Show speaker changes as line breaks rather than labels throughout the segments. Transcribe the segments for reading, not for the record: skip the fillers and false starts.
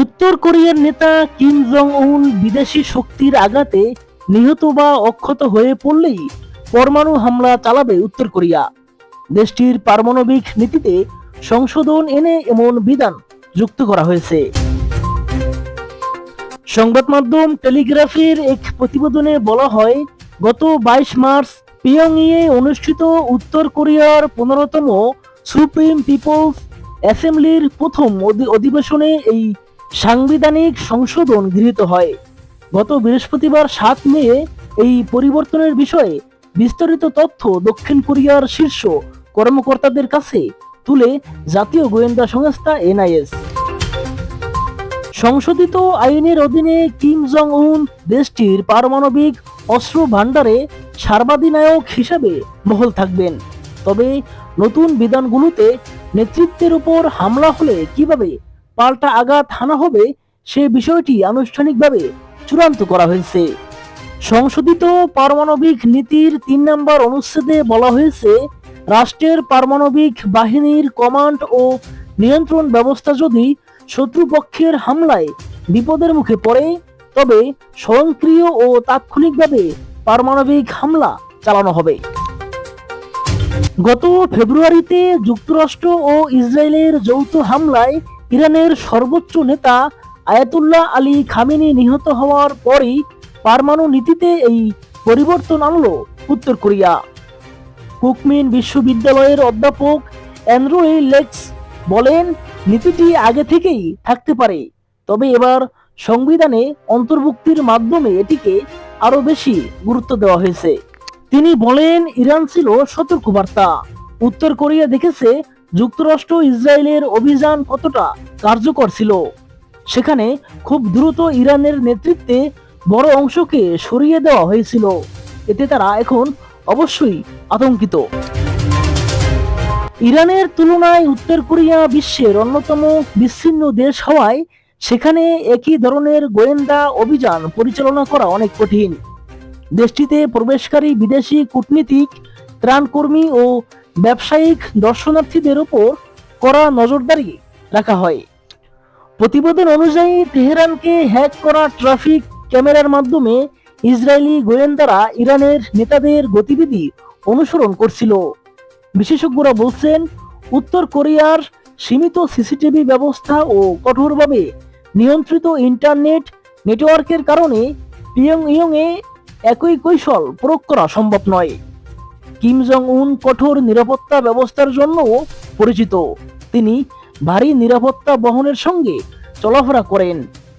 উত্তর কোরিয়ার নেতা কিম জং উন বিদেশি শক্তির আঘাতে নিহত বা অক্ষত হয়ে পড়লেই পরমাণু হামলা চালাবে উত্তর কোরিয়া। দেশটির পারমাণবিক নীতিতে সংশোধন এনে এমন বিধান যুক্ত করা হয়েছে। সংবাদ মাধ্যম টেলিগ্রাফের এক প্রতিবেদনে বলা হয়, গত 22 মার্চ পিয়ংইয়ে অনুষ্ঠিত উত্তর কোরিয়ার 15তম সুপ্রিম পিপলস অ্যাসেম্বলির প্রথম অধিবেশনে এই সাংবিধানিক সংশোধন গৃহীত হয়। গত বৃহস্পতিবার 7 মে এই পরিবর্তনের বিষয়ে বিস্তারিত তথ্য দক্ষিণ কোরিয়ার শীর্ষ কর্মকর্তাদের কাছে তুলে জাতীয় গোয়েন্দা সংস্থা এনআইএস। সংশোধিত আইনের অধীনে কিম জং উন দেশটির পারমাণবিক অস্ত্র ভান্ডারে সর্বাধিনায়ক হিসেবে বহাল থাকবেন। তবে নতুন বিধানগুলোতে নেতৃত্বের উপর হামলা হলে কিভাবে পাল্টা আঘাত হানা হবে সে বিষয়টি আনুষ্ঠানিকভাবে চূড়ান্ত করা হয়েছে। সংশোধিত পারমাণবিক নীতির 3 নম্বর অনুচ্ছেদে বলা হয়েছে, রাষ্ট্রের পারমাণবিক বাহিনীর কমান্ড ও নিয়ন্ত্রণ ব্যবস্থা যদি শত্রুপক্ষের হামলায় বিপদের মুখে পড়ে তবে স্বয়ংক্রিয় ও তাৎক্ষণিকভাবে পারমাণবিক হামলা চালানো হবে। গত ফেব্রুয়ারিতে যুক্তরাষ্ট্র ও ইসরায়েলের যৌথ হামলায় ইরানের সর্বোচ্চ নেতা আয়াতুল্লাহ আলী খামেনি নিহত হওয়ার পরই পারমাণু নীতিতে এই পরিবর্তন আনল উত্তর কোরিয়া। কুকমিন বিশ্ববিদ্যালয়ের অধ্যাপক অ্যান্ড্রু লেক্স বলেন, নীতিটি আগে থেকেই থাকতে পারে, তবে এবার সংবিধানে অন্তর্ভুক্তির মাধ্যমে এটিকে আরো বেশি গুরুত্ব দেওয়া হয়েছে। তিনি বলেন, ইরান ছিল সতর্কবার্তা। উত্তর কোরিয়া দেখেছে যুক্তরাষ্ট্র ইসরায়েলের অভিযান কতটা কার্যকর ছিল। সেখানে খুব দ্রুত ইরানের নেতৃত্বে বড় অংশকে সরিয়ে দেওয়া হয়েছিল। এতে তারা এখন অবশ্যই আতঙ্কিত। ইরানের তুলনায় উত্তর কোরিয়া বিশ্বের অন্যতম বিচ্ছিন্ন দেশ হওয়ায় সেখানে একই ধরনের গোয়েন্দা অভিযান পরিচালনা করা অনেক কঠিন। দেশটিতে প্রবেশকারী বিদেশি কূটনীতিক, ত্রাণকর্মী ও ব্যবসায়িক দর্শনার্থীদের উপর কড়া নজরদারি রাখা হয়। প্রতিবেদন অনুযায়ী তেহরানকে হ্যাক করা ট্রাফিক ক্যামেরার মাধ্যমে ইসরায়েলি গোয়েন্দারা ইরানের নেতাদের গতিবিধি অনুসরণ করছিল। বিশেষজ্ঞরা বলছেন, উত্তর কোরিয়ার সীমিত সিসিটিভি ব্যবস্থা ও কঠোরভাবে নিয়ন্ত্রিত ইন্টারনেট নেটওয়ার্কের কারণে পিয়ংইয়ংয়ে একই কৌশল প্রয়োগ করা সম্ভব নয়। কিম জং উন কঠোর নিরাপত্তা ব্যবস্থার জন্য পরিচিত। তিনি ভারী নিরাপত্তা বহনের সঙ্গে চলাফেরা করেন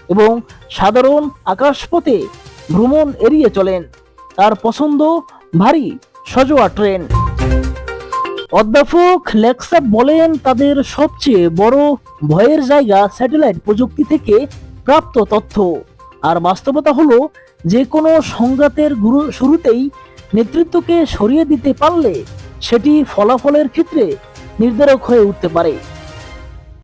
এবং সাধারণ আকাশপথে ভ্রমণ এড়িয়ে চলেন। তার পছন্দ ভারী সজোয়া ট্রেন। অধ্যাপক লেক্সাপ বলেন, তাদের সবচেয়ে বড় ভয়ের জায়গা স্যাটেলাইট প্রযুক্তি থেকে প্রাপ্ত তথ্য। আর বাস্তবতা হলো, যে কোনো সংঘাতের শুরুতেই নেতৃত্বকে সরিয়ে দিতে পারলে সেটি ফলাফলের ক্ষেত্রে নির্ধারক হয়ে উঠতে পারে।